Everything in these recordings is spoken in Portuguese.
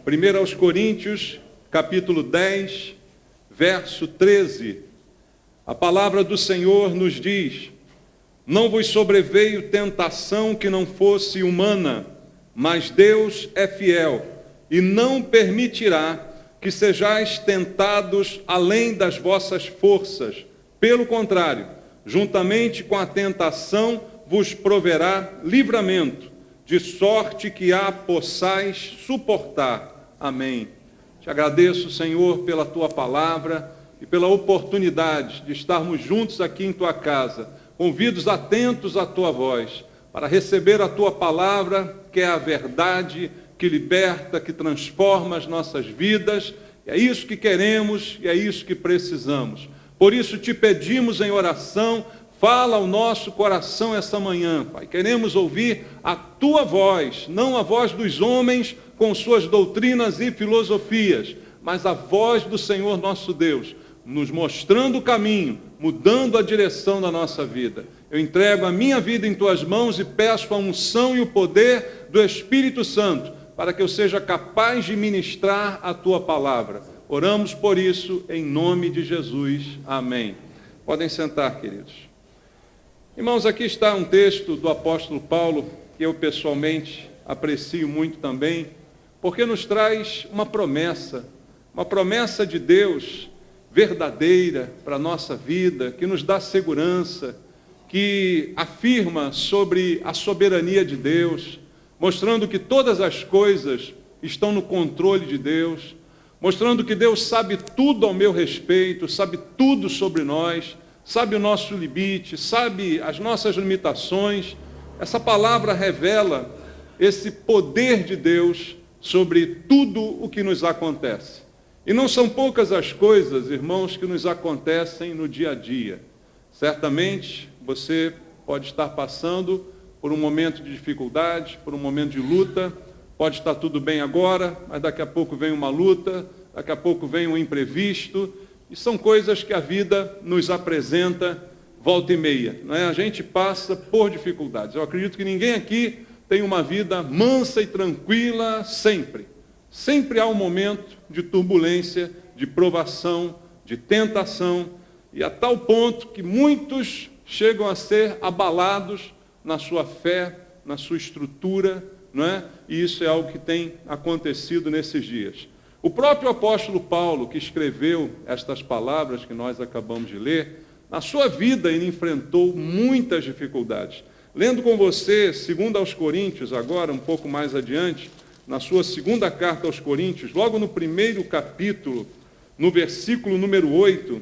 1 aos Coríntios, capítulo 10, verso 13. A palavra do Senhor nos diz: não vos sobreveio tentação que não fosse humana, mas Deus é fiel e não permitirá que sejais tentados além das vossas forças. Pelo contrário, juntamente com a tentação vos proverá livramento, de sorte que a possais suportar. Amém. Te agradeço, Senhor, pela Tua palavra e pela oportunidade de estarmos juntos aqui em Tua casa, ouvidos atentos à Tua voz, para receber a Tua palavra, que é a verdade, que liberta, que transforma as nossas vidas. É isso que queremos e é isso que precisamos. Por isso te pedimos em oração, fala ao nosso coração essa manhã, Pai. Queremos ouvir a Tua voz, não a voz dos homens com suas doutrinas e filosofias, mas a voz do Senhor nosso Deus, nos mostrando o caminho, mudando a direção da nossa vida. Eu entrego a minha vida em Tuas mãos e peço a unção e o poder do Espírito Santo, para que eu seja capaz de ministrar a Tua palavra. Oramos por isso, em nome de Jesus. Amém. Podem sentar, queridos. Irmãos, aqui está um texto do apóstolo Paulo, que eu pessoalmente aprecio muito também, porque nos traz uma promessa de Deus verdadeira para a nossa vida, que nos dá segurança, que afirma sobre a soberania de Deus, mostrando que todas as coisas estão no controle de Deus, mostrando que Deus sabe tudo ao meu respeito, sabe tudo sobre nós, sabe o nosso limite, sabe as nossas limitações. Essa palavra revela esse poder de Deus sobre tudo o que nos acontece. E não são poucas as coisas, irmãos, que nos acontecem no dia a dia. Certamente você pode estar passando por um momento de dificuldade, por um momento de luta. Pode estar tudo bem agora, mas daqui a pouco vem uma luta, daqui a pouco vem um imprevisto. E são coisas que a vida nos apresenta volta e meia, não é? A gente passa por dificuldades. Eu acredito que ninguém aqui tem uma vida mansa e tranquila sempre. Sempre há um momento de turbulência, de provação, de tentação, e a tal ponto que muitos chegam a ser abalados na sua fé, na sua estrutura, não é? E isso é algo que tem acontecido nesses dias. O próprio apóstolo Paulo, que escreveu estas palavras que nós acabamos de ler, na sua vida ele enfrentou muitas dificuldades. Lendo com você, 2 aos Coríntios, agora um pouco mais adiante, na sua segunda carta aos Coríntios, logo no primeiro capítulo, no versículo número 8,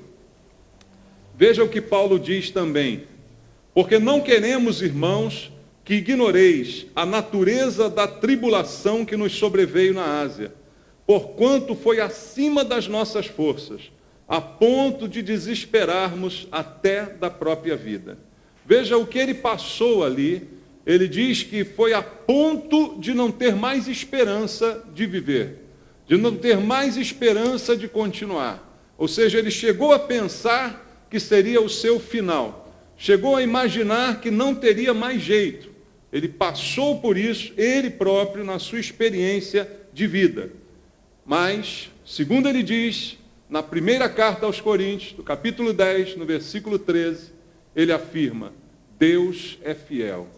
veja o que Paulo diz também: porque não queremos, irmãos, que ignoreis a natureza da tribulação que nos sobreveio na Ásia, porquanto foi acima das nossas forças, a ponto de desesperarmos até da própria vida. Veja o que ele passou ali. Ele diz que foi a ponto de não ter mais esperança de viver, de não ter mais esperança de continuar. Ou seja, ele chegou a pensar que seria o seu final. Chegou a imaginar que não teria mais jeito. Ele passou por isso, ele próprio, na sua experiência de vida. Mas, segundo ele diz, na primeira carta aos Coríntios, no capítulo 10, no versículo 13, ele afirma: Deus é fiel.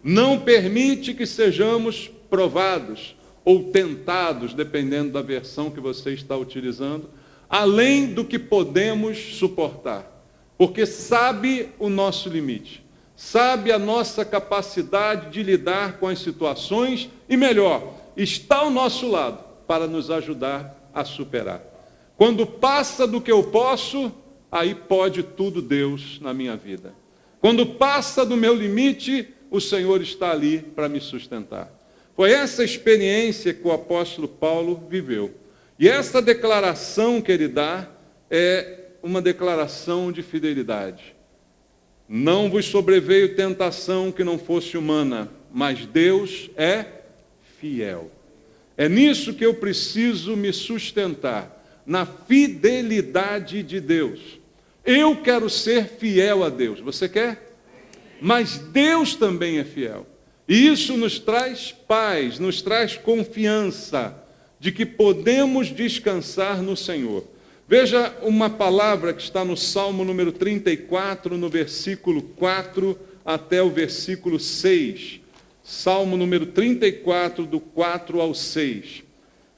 Não permite que sejamos provados ou tentados, dependendo da versão que você está utilizando, além do que podemos suportar. Porque sabe o nosso limite, sabe a nossa capacidade de lidar com as situações e, melhor, está ao nosso lado para nos ajudar a superar. Quando passa do que eu posso, aí pode tudo Deus na minha vida. Quando passa do meu limite, o Senhor está ali para me sustentar. Foi essa experiência que o apóstolo Paulo viveu. E essa declaração que ele dá é uma declaração de fidelidade. Não vos sobreveio tentação que não fosse humana, mas Deus é fiel. É nisso que eu preciso me sustentar, na fidelidade de Deus. Eu quero ser fiel a Deus. Você quer? Mas Deus também é fiel. E isso nos traz paz, nos traz confiança. de que podemos descansar no Senhor. Veja uma palavra que está no Salmo número 34, no versículo 4 até o versículo 6. Salmo número 34, do 4 ao 6.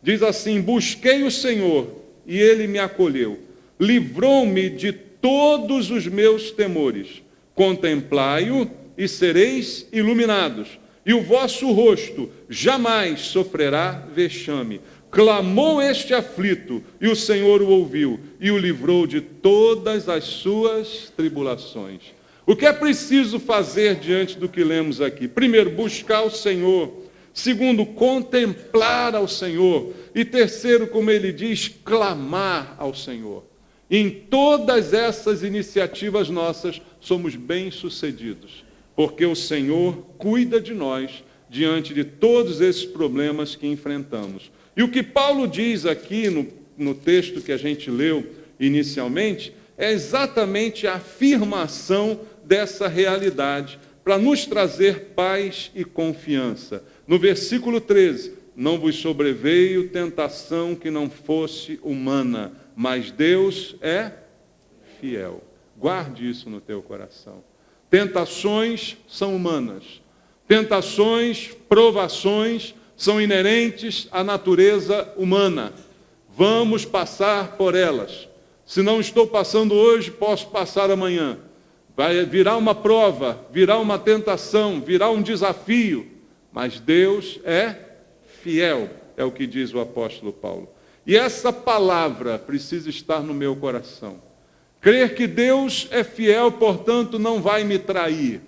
Diz assim: busquei o Senhor, e Ele me acolheu. Livrou-me de todos os meus temores. Contemplai-o e sereis iluminados, e o vosso rosto jamais sofrerá vexame. Clamou este aflito, e o Senhor o ouviu, e o livrou de todas as suas tribulações. O que é preciso fazer diante do que lemos aqui? Primeiro, buscar o Senhor. Segundo, contemplar ao Senhor. E terceiro, como ele diz, clamar ao Senhor. Em todas essas iniciativas nossas, somos bem-sucedidos, porque o Senhor cuida de nós diante de todos esses problemas que enfrentamos. E o que Paulo diz aqui no texto que a gente leu inicialmente, é exatamente a afirmação dessa realidade, para nos trazer paz e confiança. No versículo 13, não vos sobreveio tentação que não fosse humana, mas Deus é fiel. Guarde isso no teu coração. Tentações são humanas. Tentações, provações, são inerentes à natureza humana. Vamos passar por elas. Se não estou passando hoje, posso passar amanhã. Vai virar uma prova, virá uma tentação, virá um desafio. Mas Deus é fiel, é o que diz o apóstolo Paulo. E essa palavra precisa estar no meu coração. Crer que Deus é fiel, portanto, não vai me trair.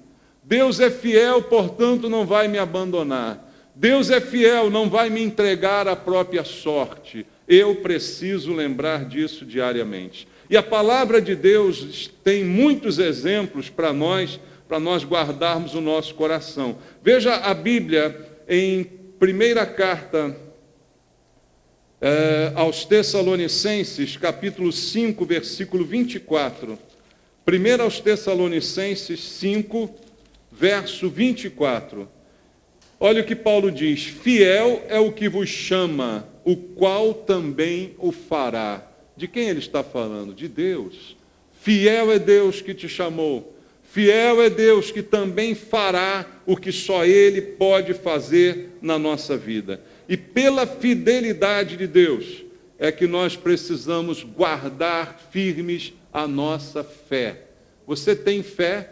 Deus é fiel, portanto, não vai me abandonar. Deus é fiel, não vai me entregar à própria sorte. Eu preciso lembrar disso diariamente. E a palavra de Deus tem muitos exemplos para nós guardarmos o nosso coração. Veja a Bíblia em primeira carta aos Tessalonicenses, capítulo 5, versículo 24. 1 aos Tessalonicenses 5, verso 24. Olha o que Paulo diz: fiel é o que vos chama, o qual também o fará. De quem ele está falando? De Deus. Fiel é Deus que te chamou. Fiel é Deus que também fará o que só Ele pode fazer na nossa vida. E pela fidelidade de Deus é que nós precisamos guardar firmes a nossa fé. Você tem fé?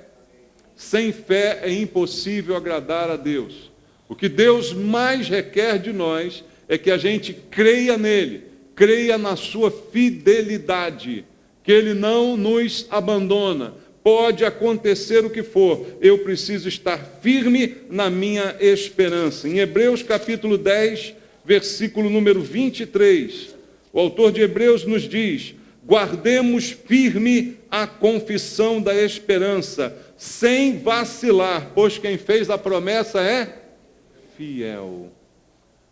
Sem fé é impossível agradar a Deus. O que Deus mais requer de nós é que a gente creia nele, creia na sua fidelidade, que Ele não nos abandona. Pode acontecer o que for, eu preciso estar firme na minha esperança. Em Hebreus capítulo 10, versículo número 23, o autor de Hebreus nos diz: guardemos firme a confissão da esperança, sem vacilar, pois quem fez a promessa é fiel.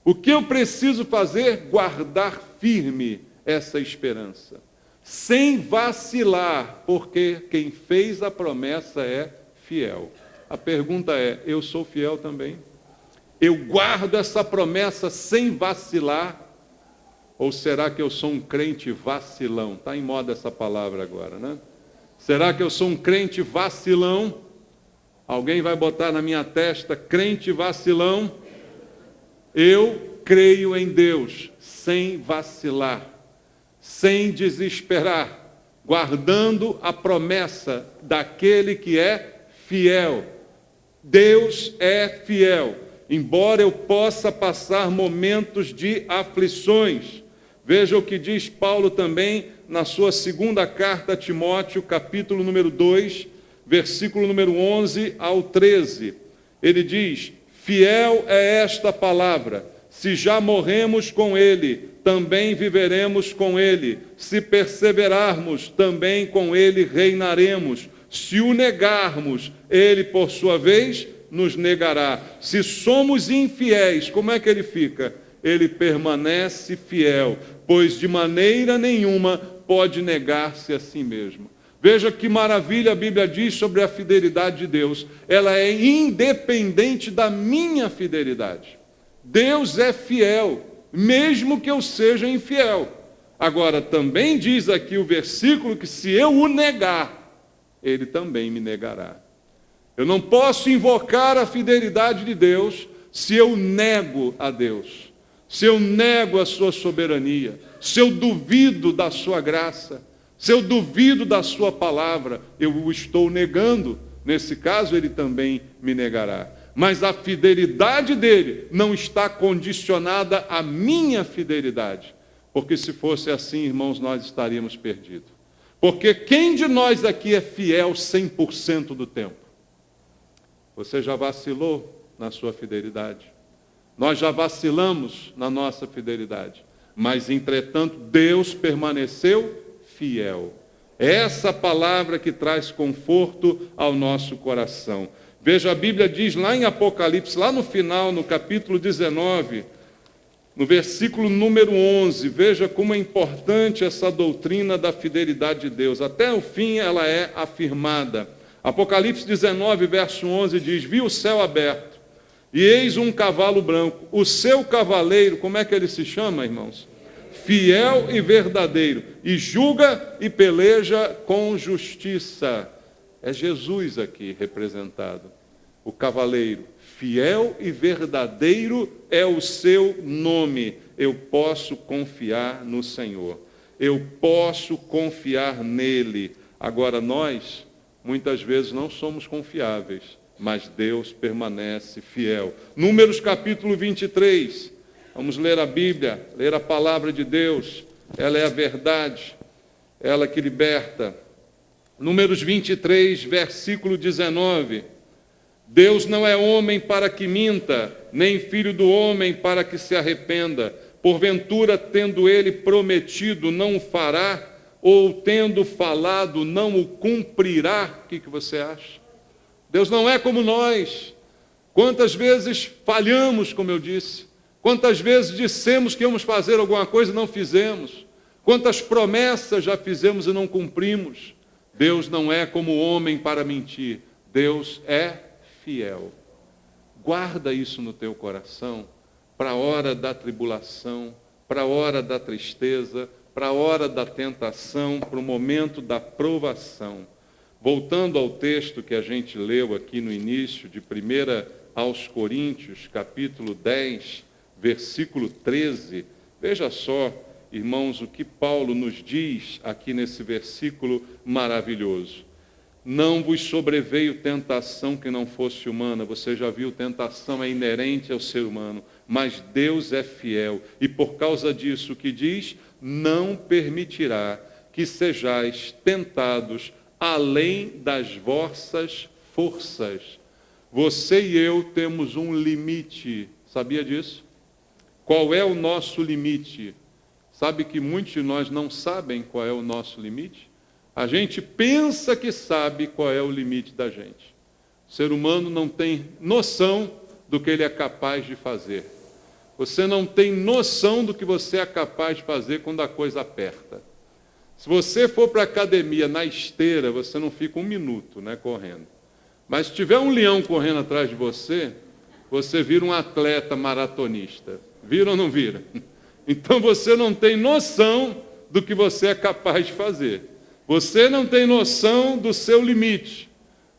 O que eu preciso fazer? Guardar firme essa esperança, sem vacilar, porque quem fez a promessa é fiel. A pergunta é: eu sou fiel também? Eu guardo essa promessa sem vacilar? Ou será que eu sou um crente vacilão? Está em moda essa palavra agora, né? Será que eu sou um crente vacilão? Alguém vai botar na minha testa, crente vacilão? Eu creio em Deus, sem vacilar, sem desesperar, guardando a promessa daquele que é fiel. Deus é fiel, embora eu possa passar momentos de aflições. Veja o que diz Paulo também na sua segunda carta a Timóteo, capítulo número 2, versículo número 11 ao 13. Ele diz: fiel é esta palavra, se já morremos com ele, também viveremos com ele. Se perseverarmos, também com ele reinaremos. Se o negarmos, ele, por sua vez, nos negará. Se somos infiéis, como é que ele fica? Ele permanece fiel, pois de maneira nenhuma pode negar-se a si mesmo. Veja que maravilha a Bíblia diz sobre a fidelidade de Deus. Ela é independente da minha fidelidade. Deus é fiel. mesmo que eu seja infiel. Agora, também diz aqui o versículo que se eu o negar, ele também me negará. Eu não posso invocar a fidelidade de Deus se eu nego a Deus, se eu nego a sua soberania, se eu duvido da sua graça, se eu duvido da sua palavra, eu o estou negando. Nesse caso, ele também me negará. Mas a fidelidade dele não está condicionada à minha fidelidade. Porque se fosse assim, irmãos, nós estaríamos perdidos. Porque quem de nós aqui é fiel 100% do tempo? Você já vacilou na sua fidelidade. Nós já vacilamos na nossa fidelidade. Mas, entretanto, Deus permaneceu fiel. É essa palavra que traz conforto ao nosso coração. Veja, a Bíblia diz lá em Apocalipse, lá no final, no capítulo 19, no versículo número 11, veja como é importante essa doutrina da fidelidade de Deus. Até o fim ela é afirmada. Apocalipse 19, verso 11 diz: vi o céu aberto, e eis um cavalo branco. O seu cavaleiro, como é que ele se chama, irmãos? Fiel e verdadeiro, e julga e peleja com justiça. É Jesus aqui representado, o cavaleiro. Fiel e verdadeiro é o seu nome. Eu posso confiar no Senhor. Eu posso confiar nele. Agora nós, muitas vezes, não somos confiáveis, mas Deus permanece fiel. Números capítulo 23. Vamos ler a Bíblia, ler a palavra de Deus. Ela é a verdade, ela que liberta. Números 23, versículo 19. Deus não é homem para que minta, nem filho do homem para que se arrependa. Porventura, tendo ele prometido, não o fará, ou tendo falado, não o cumprirá. O que você acha? Deus não é como nós. Quantas vezes falhamos, como eu disse? Quantas vezes dissemos que íamos fazer alguma coisa e não fizemos? Quantas promessas já fizemos e não cumprimos? Deus não é como homem para mentir. Deus é fiel. Guarda isso no teu coração para a hora da tribulação, para a hora da tristeza, para a hora da tentação, para o momento da provação. Voltando ao texto que a gente leu aqui no início, de 1 aos Coríntios, capítulo 10, versículo 13, veja só, irmãos, o que Paulo nos diz aqui nesse versículo maravilhoso. Não vos sobreveio tentação que não fosse humana. Você já viu, tentação é inerente ao ser humano, mas Deus é fiel. E por causa disso, o que diz? Não permitirá que sejais tentados além das vossas forças. Você e eu temos um limite. Sabia disso? Qual é o nosso limite? Sabe que muitos de nós não sabem qual é o nosso limite? A gente pensa que sabe qual é o limite da gente. O ser humano não tem noção do que ele é capaz de fazer. Você não tem noção do que você é capaz de fazer quando a coisa aperta. Se você for para a academia na esteira, você não fica um minuto, correndo. Mas se tiver um leão correndo atrás de você, você vira um atleta maratonista. Vira ou não vira? Então você não tem noção do que você é capaz de fazer. Você não tem noção do seu limite.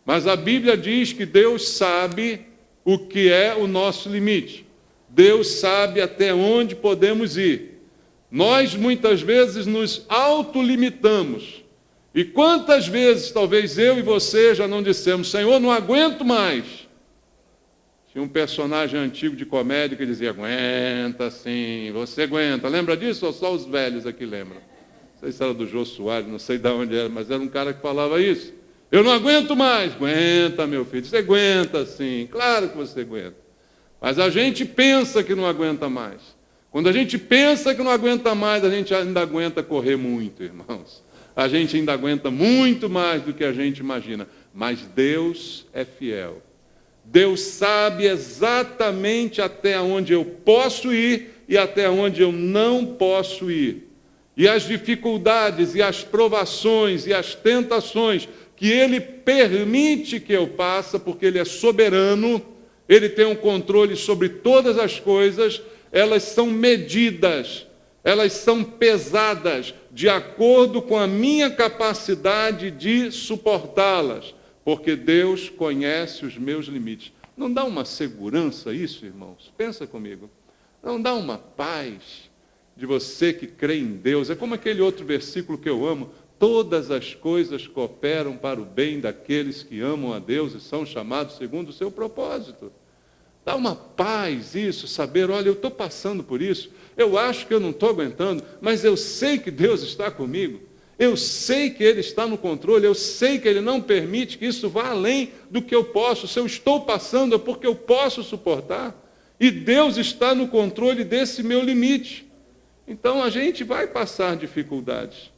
Mas a Bíblia diz que Deus sabe o que é o nosso limite. Deus sabe até onde podemos ir. Nós muitas vezes nos autolimitamos. E quantas vezes talvez eu e você já não dissemos: Senhor, não aguento mais. Tinha um personagem antigo de comédia que dizia: aguenta sim, você aguenta. Lembra disso ou só os velhos aqui lembram? Não sei se era do Jô Soares, não sei de onde era, mas era um cara que falava isso. Eu não aguento mais. Aguenta, meu filho, você aguenta sim, claro que você aguenta. Mas a gente pensa que não aguenta mais. Quando a gente pensa que não aguenta mais, a gente ainda aguenta correr muito, irmãos. A gente ainda aguenta muito mais do que a gente imagina. Mas Deus é fiel. Deus sabe exatamente até onde eu posso ir e até onde eu não posso ir. E as dificuldades, e as provações, e as tentações que Ele permite que eu passe, porque Ele é soberano, Ele tem um controle sobre todas as coisas, elas são medidas, elas são pesadas de acordo com a minha capacidade de suportá-las, porque Deus conhece os meus limites. Não dá uma segurança isso, irmãos? Pensa comigo. Não dá uma paz de você que crê em Deus? É como aquele outro versículo que eu amo: todas as coisas cooperam para o bem daqueles que amam a Deus e são chamados segundo o seu propósito. Dá uma paz isso, saber, olha, eu estou passando por isso, eu acho que eu não estou aguentando, mas eu sei que Deus está comigo, eu sei que Ele está no controle, eu sei que Ele não permite que isso vá além do que eu posso. Se eu estou passando é porque eu posso suportar, e Deus está no controle desse meu limite. Então a gente vai passar dificuldades,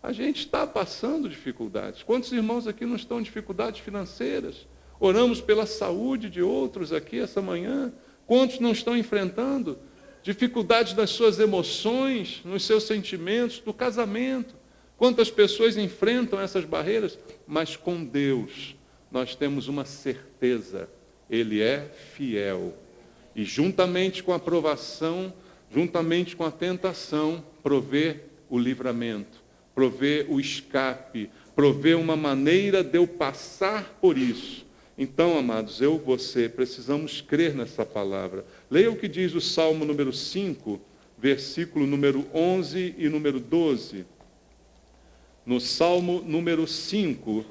a gente está passando dificuldades. Quantos irmãos aqui não estão em dificuldades financeiras? Oramos pela saúde de outros aqui essa manhã. Quantos não estão enfrentando dificuldades das suas emoções, nos seus sentimentos, do casamento? Quantas pessoas enfrentam essas barreiras? Mas com Deus nós temos uma certeza: Ele é fiel. E juntamente com a provação, juntamente com a tentação, provê o livramento, provê o escape, provê uma maneira de eu passar por isso. Então, amados, eu e você precisamos crer nessa palavra. Leia o que diz o Salmo número 5, versículo número 11 e número 12. No Salmo número 5,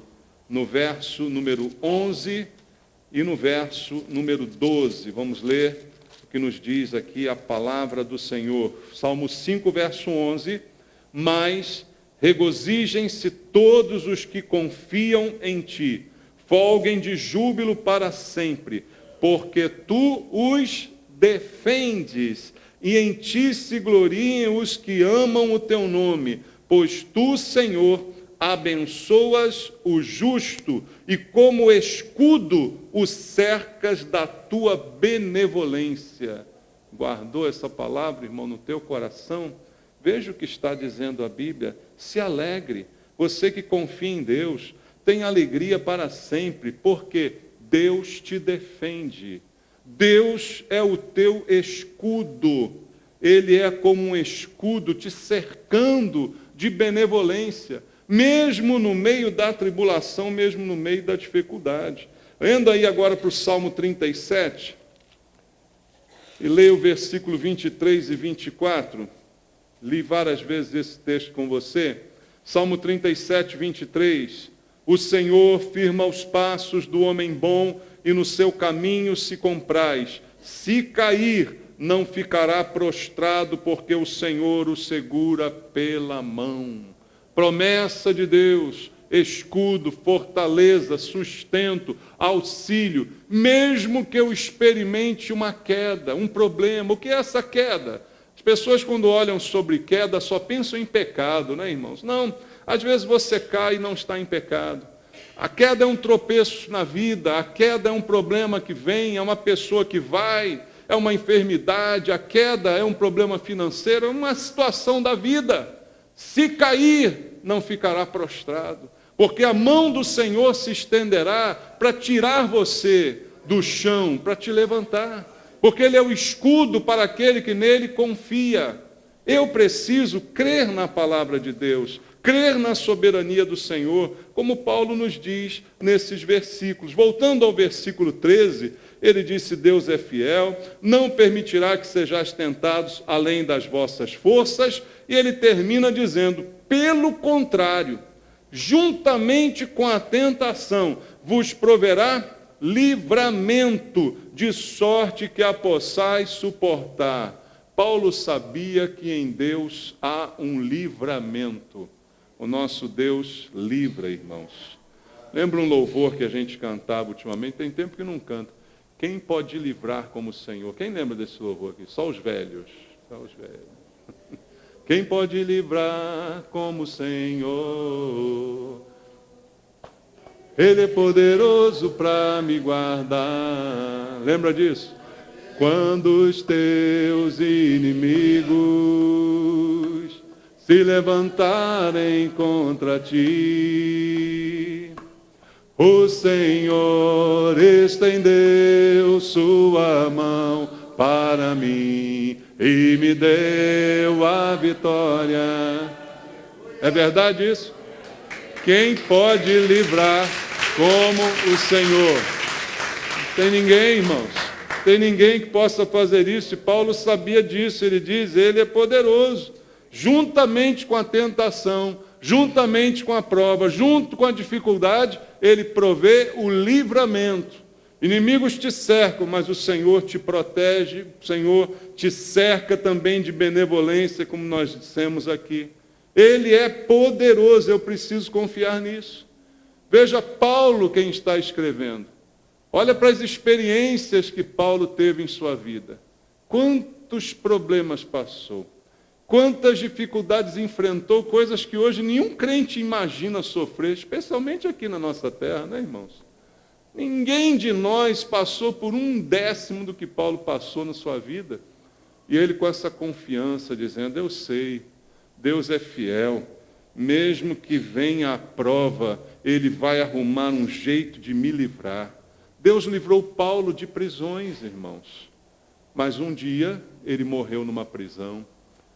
no verso número 11 e no verso número 12. Vamos ler o que nos diz aqui a palavra do Senhor. Salmo 5, verso 11. Mas regozijem-se todos os que confiam em ti, folguem de júbilo para sempre, porque tu os defendes, e em ti se gloriem os que amam o teu nome, pois tu, Senhor, abençoas o justo, e como escudo o cercas da tua benevolência. Guardou essa palavra, irmão, no teu coração? Veja o que está dizendo a Bíblia. Se alegre, você que confia em Deus, tem alegria para sempre, porque Deus te defende. Deus é o teu escudo. Ele é como um escudo te cercando de benevolência, mesmo no meio da tribulação, mesmo no meio da dificuldade. Lendo aí agora para o Salmo 37, e leia o versículo 23 e 24. Li várias vezes esse texto com você. Salmo 37, 23. O Senhor firma os passos do homem bom, e no seu caminho se compraz. Se cair, não ficará prostrado, porque o Senhor o segura pela mão. Promessa de Deus, escudo, fortaleza, sustento, auxílio, mesmo que eu experimente uma queda, um problema. O que é essa queda? As pessoas, quando olham sobre queda, só pensam em pecado, né, irmãos? Não, às vezes você cai e não está em pecado. A queda é um tropeço na vida, a queda é um problema que vem, é uma pessoa que vai, é uma enfermidade, a queda é um problema financeiro, é uma situação da vida. Se cair, não ficará prostrado, porque a mão do Senhor se estenderá para tirar você do chão, para te levantar, porque Ele é o escudo para aquele que nele confia. Eu preciso crer na palavra de Deus, crer na soberania do Senhor, como Paulo nos diz nesses versículos. Voltando ao versículo 13, ele disse: Deus é fiel, não permitirá que sejais tentados além das vossas forças. E ele termina dizendo: pelo contrário, juntamente com a tentação, vos proverá livramento, de sorte que a possais suportar. Paulo sabia que em Deus há um livramento. O nosso Deus livra, irmãos. Lembra um louvor que a gente cantava ultimamente? Tem tempo que não canta. Quem pode livrar como o Senhor? Quem lembra desse louvor aqui? Só os velhos. Só os velhos. Quem pode livrar como o Senhor? Ele é poderoso para me guardar. Lembra disso? Quando os teus inimigos se levantarem contra ti, o Senhor estendeu sua mão para mim e me deu a vitória. É verdade isso? Quem pode livrar como o Senhor? Não tem ninguém, irmãos. Tem ninguém que possa fazer isso. E Paulo sabia disso. Ele diz, ele é poderoso. Juntamente com a tentação, juntamente com a prova, junto com a dificuldade, ele provê o livramento. Inimigos te cercam, mas o Senhor te protege, o Senhor te cerca também de benevolência, como nós dissemos aqui. Ele é poderoso, eu preciso confiar nisso. Veja Paulo quem está escrevendo. Olha para as experiências que Paulo teve em sua vida. Quantos problemas passou. Quantas dificuldades enfrentou, coisas que hoje nenhum crente imagina sofrer, especialmente aqui na nossa terra, né, irmãos? Ninguém de nós passou por 1/10 do que Paulo passou na sua vida. E ele com essa confiança, dizendo, eu sei, Deus é fiel, mesmo que venha a prova, ele vai arrumar um jeito de me livrar. Deus livrou Paulo de prisões, irmãos. Mas um dia ele morreu numa prisão.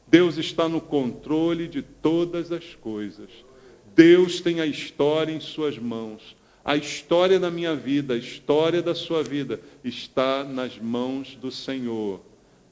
Deus está no controle de todas as coisas. Deus tem a história em suas mãos. A história da minha vida, a história da sua vida, está nas mãos do Senhor.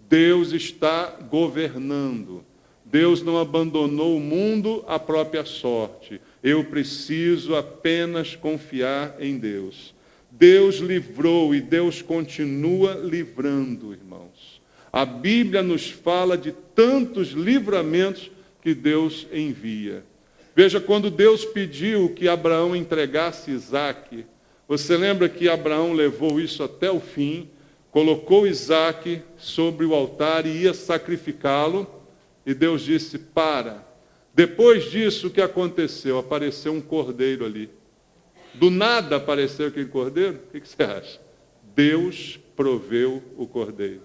Deus está governando. Deus não abandonou o mundo à própria sorte. Eu preciso apenas confiar em Deus. Deus livrou e Deus continua livrando, irmãos. A Bíblia nos fala de tantos livramentos que Deus envia. Veja, quando Deus pediu que Abraão entregasse Isaque, você lembra que Abraão levou isso até o fim, colocou Isaque sobre o altar e ia sacrificá-lo, e Deus disse, para. Depois disso, o que aconteceu? Apareceu um cordeiro ali. Do nada apareceu aquele cordeiro? O que você acha? Deus proveu o cordeiro.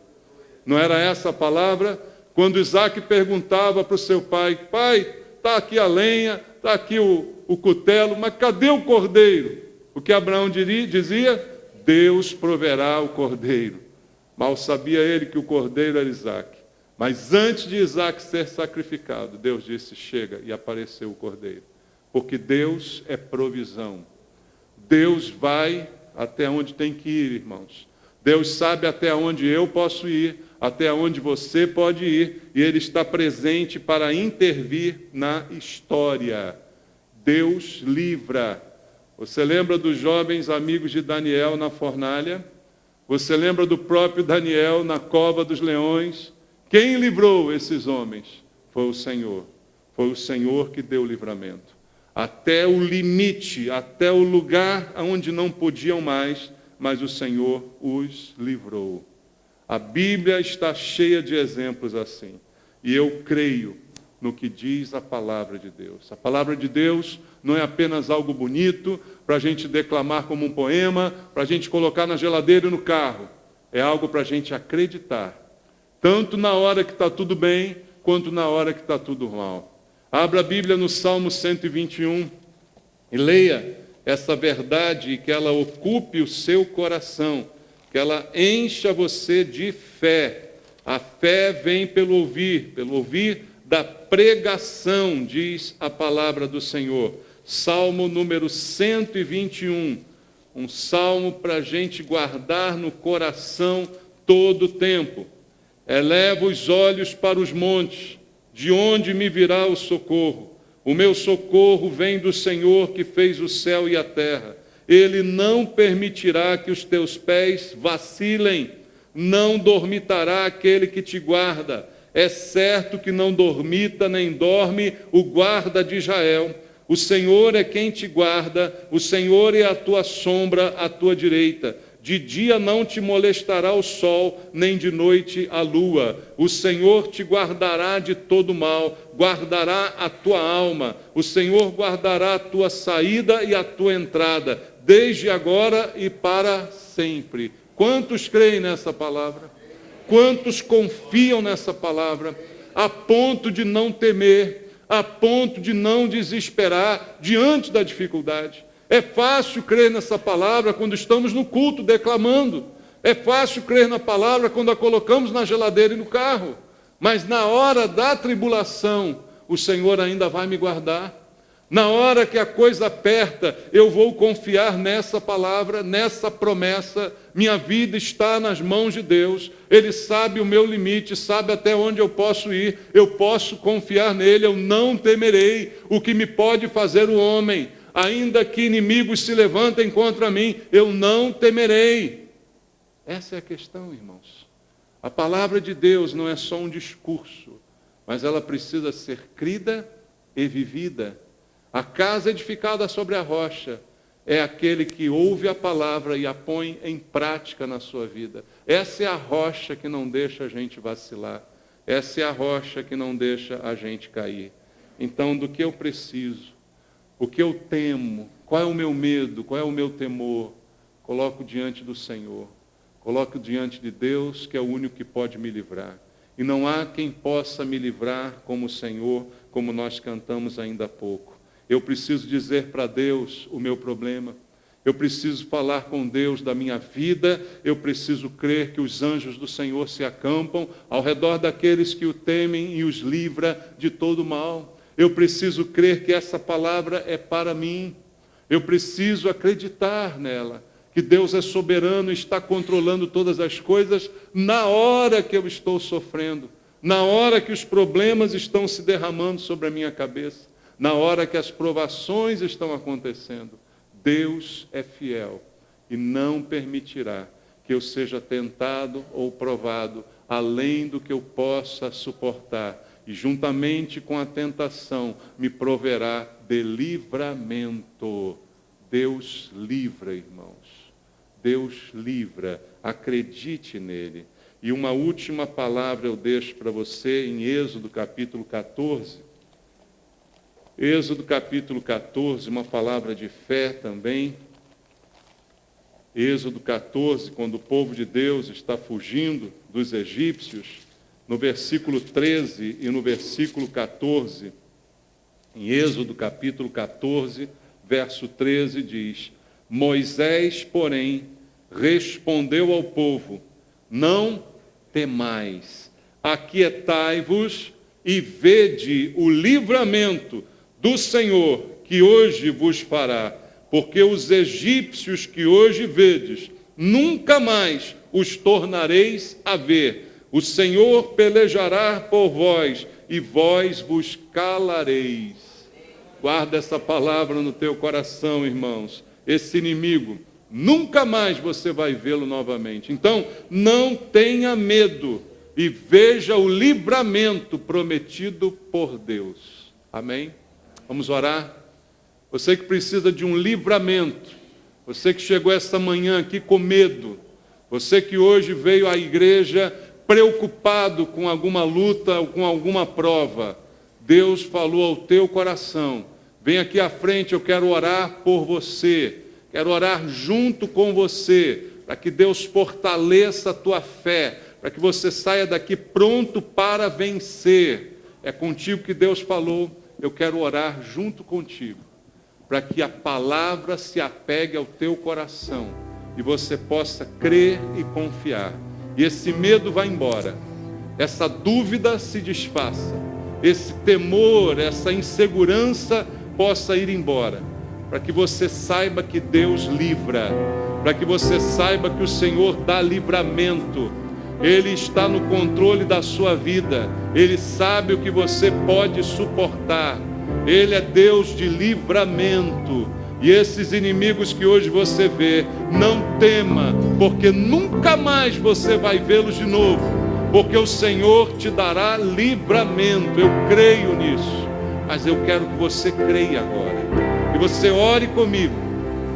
Não era essa a palavra? Quando Isaque perguntava para o seu pai, pai, está aqui a lenha, está aqui o cutelo, mas cadê o cordeiro? O que Abraão dizia? Deus proverá o cordeiro. Mal sabia ele que o cordeiro era Isaque. Mas antes de Isaque ser sacrificado, Deus disse, chega, e apareceu o cordeiro. Porque Deus é provisão. Deus vai até onde tem que ir, irmãos. Deus sabe até onde eu posso ir, até onde você pode ir, e Ele está presente para intervir na história. Deus livra. Você lembra dos jovens amigos de Daniel na fornalha? Você lembra do próprio Daniel na cova dos leões? Quem livrou esses homens? Foi o Senhor. Foi o Senhor que deu o livramento. Até o limite, até o lugar onde não podiam mais, mas o Senhor os livrou. A Bíblia está cheia de exemplos assim. E eu creio no que diz a palavra de Deus. A palavra de Deus não é apenas algo bonito para a gente declamar como um poema, para a gente colocar na geladeira e no carro. É algo para a gente acreditar. Tanto na hora que está tudo bem, quanto na hora que está tudo mal. Abra a Bíblia no Salmo 121 e leia essa verdade e que ela ocupe o seu coração, que ela encha você de fé. A fé vem pelo ouvir da pregação, diz a palavra do Senhor. Salmo número 121, um salmo para a gente guardar no coração todo o tempo. Eleva os olhos para os montes, de onde me virá o socorro? O meu socorro vem do Senhor que fez o céu e a terra. Ele não permitirá que os teus pés vacilem, não dormitará aquele que te guarda. É certo que não dormita nem dorme o guarda de Israel. O Senhor é quem te guarda, o Senhor é a tua sombra à tua direita. De dia não te molestará o sol, nem de noite a lua. O Senhor te guardará de todo mal, guardará a tua alma. O Senhor guardará a tua saída e a tua entrada, desde agora e para sempre. Quantos creem nessa palavra? Quantos confiam nessa palavra? A ponto de não temer, a ponto de não desesperar diante da dificuldade. É fácil crer nessa palavra quando estamos no culto declamando. É fácil crer na palavra quando a colocamos na geladeira e no carro. Mas na hora da tribulação, o Senhor ainda vai me guardar. Na hora que a coisa aperta, eu vou confiar nessa palavra, nessa promessa. Minha vida está nas mãos de Deus. Ele sabe o meu limite, sabe até onde eu posso ir. Eu posso confiar nele, eu não temerei o que me pode fazer o homem. Ainda que inimigos se levantem contra mim, eu não temerei. Essa é a questão, irmãos. A palavra de Deus não é só um discurso, mas ela precisa ser crida e vivida. A casa edificada sobre a rocha é aquele que ouve a palavra e a põe em prática na sua vida. Essa é a rocha que não deixa a gente vacilar. Essa é a rocha que não deixa a gente cair. Então, do que eu preciso, o que eu temo, qual é o meu medo, qual é o meu temor, coloco diante do Senhor. Coloco diante de Deus, que é o único que pode me livrar. E não há quem possa me livrar como o Senhor, como nós cantamos ainda há pouco. Eu preciso dizer para Deus o meu problema. Eu preciso falar com Deus da minha vida. Eu preciso crer que os anjos do Senhor se acampam ao redor daqueles que o temem e os livra de todo mal. Eu preciso crer que essa palavra é para mim. Eu preciso acreditar nela. Que Deus é soberano e está controlando todas as coisas na hora que eu estou sofrendo, na hora que os problemas estão se derramando sobre a minha cabeça, na hora que as provações estão acontecendo. Deus é fiel e não permitirá que eu seja tentado ou provado além do que eu possa suportar. E juntamente com a tentação me proverá de livramento. Deus livra, irmãos. Deus livra, acredite nele. E uma última palavra eu deixo para você em Êxodo capítulo 14. Êxodo capítulo 14, uma palavra de fé também. Êxodo 14, quando o povo de Deus está fugindo dos egípcios, no versículo 13 e no versículo 14, em Êxodo capítulo 14, verso 13 diz: Moisés, porém, respondeu ao povo: não temais, aquietai-vos e vede o livramento do Senhor que hoje vos fará, porque os egípcios que hoje vedes, nunca mais os tornareis a ver. O Senhor pelejará por vós e vós vos calareis. Guarda essa palavra no teu coração, irmãos. Esse inimigo, nunca mais você vai vê-lo novamente. Então, não tenha medo e veja o livramento prometido por Deus. Amém? Vamos orar? Você que precisa de um livramento, você que chegou esta manhã aqui com medo, você que hoje veio à igreja preocupado com alguma luta ou com alguma prova, Deus falou ao teu coração: vem aqui à frente, eu quero orar por você, quero orar junto com você, para que Deus fortaleça a tua fé, para que você saia daqui pronto para vencer. É contigo que Deus falou, eu quero orar junto contigo, para que a palavra se apegue ao teu coração e você possa crer e confiar. E esse medo vai embora, essa dúvida se desfaça, esse temor, essa insegurança possa ir embora, para que você saiba que Deus livra, para que você saiba que o Senhor dá livramento. Ele está no controle da sua vida, Ele sabe o que você pode suportar, Ele é Deus de livramento. E esses inimigos que hoje você vê, não tema, porque nunca mais você vai vê-los de novo, porque o Senhor te dará livramento. Eu creio nisso, mas eu quero que você creia agora, que você ore comigo,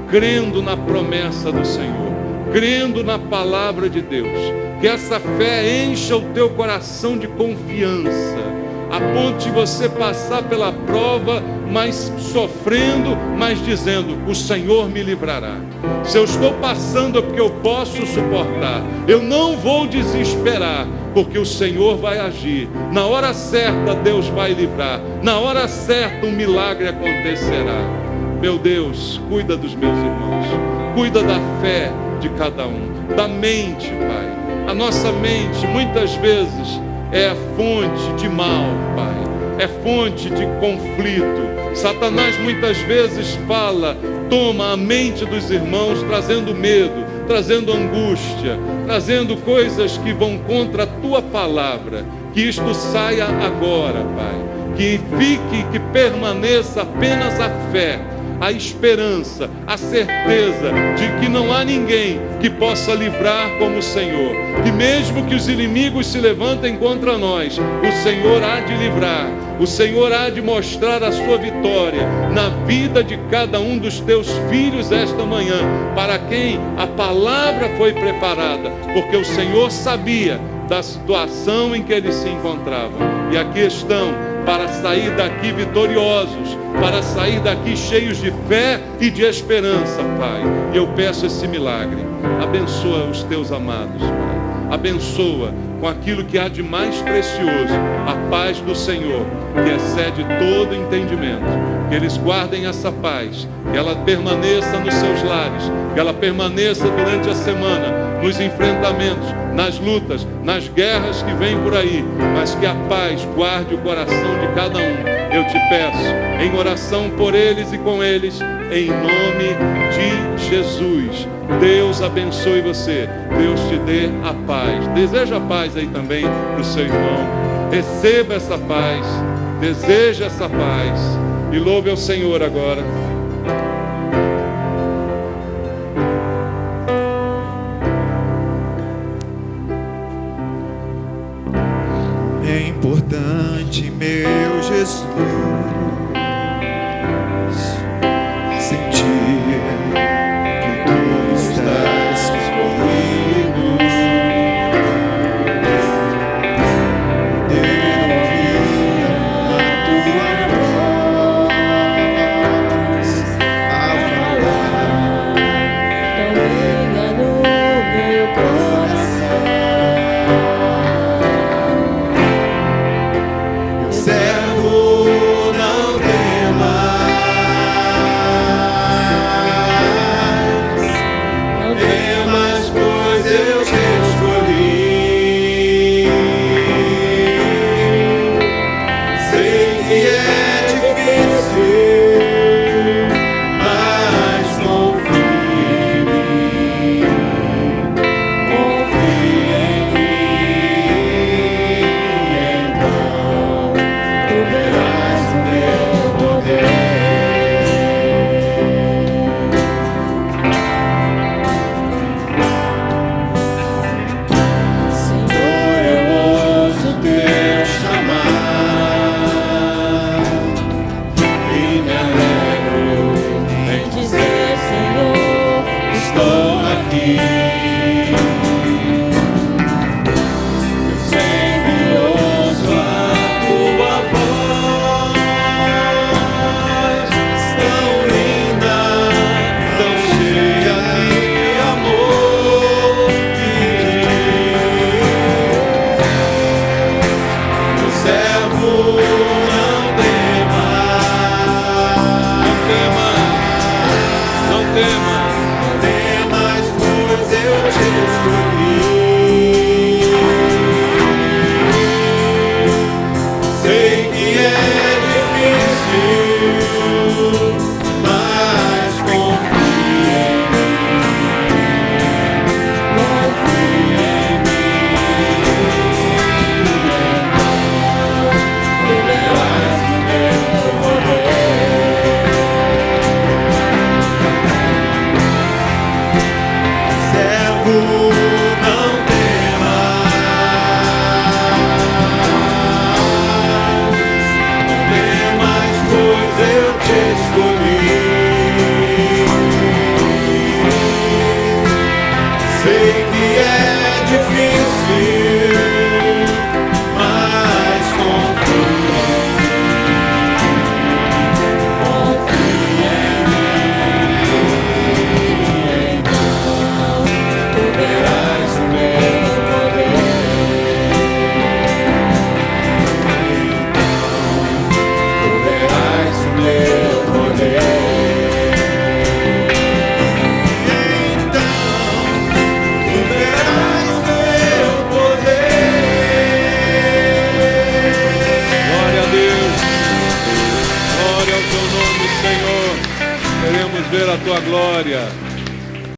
crendo na promessa do Senhor, crendo na palavra de Deus, que essa fé encha o teu coração de confiança, a ponto de você passar pela prova, mas sofrendo, mas dizendo: o Senhor me livrará. Se eu estou passando é porque eu posso suportar, eu não vou desesperar, porque o Senhor vai agir. Na hora certa Deus vai livrar, na hora certa um milagre acontecerá. Meu Deus, cuida dos meus irmãos, cuida da fé de cada um. da mente, Pai. A nossa mente, muitas vezes, é fonte de mal, Pai. É fonte de conflito. Satanás, muitas vezes, toma a mente dos irmãos, trazendo medo, trazendo angústia, trazendo coisas que vão contra a Tua palavra. Que isto saia agora, Pai. Que permaneça apenas a fé, a esperança, a certeza de que não há ninguém que possa livrar como o Senhor. Que mesmo que os inimigos se levantem contra nós, o Senhor há de livrar. O Senhor há de mostrar a sua vitória na vida de cada um dos teus filhos esta manhã, para quem a palavra foi preparada, porque o Senhor sabia da situação em que eles se encontravam. E aqui estão para sair daqui vitoriosos, para sair daqui cheios de fé e de esperança, Pai. E eu peço esse milagre. Abençoa os teus amados, Pai. Abençoa com aquilo que há de mais precioso, a paz do Senhor, que excede todo entendimento. Que eles guardem essa paz, que ela permaneça nos seus lares, que ela permaneça durante a semana, nos enfrentamentos, nas lutas, nas guerras que vêm por aí, mas que a paz guarde o coração de cada um. Eu te peço, em oração por eles e com eles, em nome de Jesus. Deus abençoe você, Deus te dê a paz. Deseja a paz aí também para o seu irmão. Receba essa paz, deseja essa paz e louve ao Senhor agora. É importante, meu Jesus, sentir que Tu estás comigo, poder ouvir a Tua voz a falar tão no meu coração. Servo, não temas, pois eu te escolhi. Sei que é difícil, mas confia em mim, confia em mim, então tu verás o meu poder. Senhor, eu ouço teu chamar e me alegro em dizer, Senhor, estou aqui. Eu sempre ouço a Tua voz, tão linda, tão cheia de amor, que diz: meu servo, não temas, Não temas. pois eu te escolhi. Sei que é difícil, mas confia em mim, confia em mim. ver a tua glória.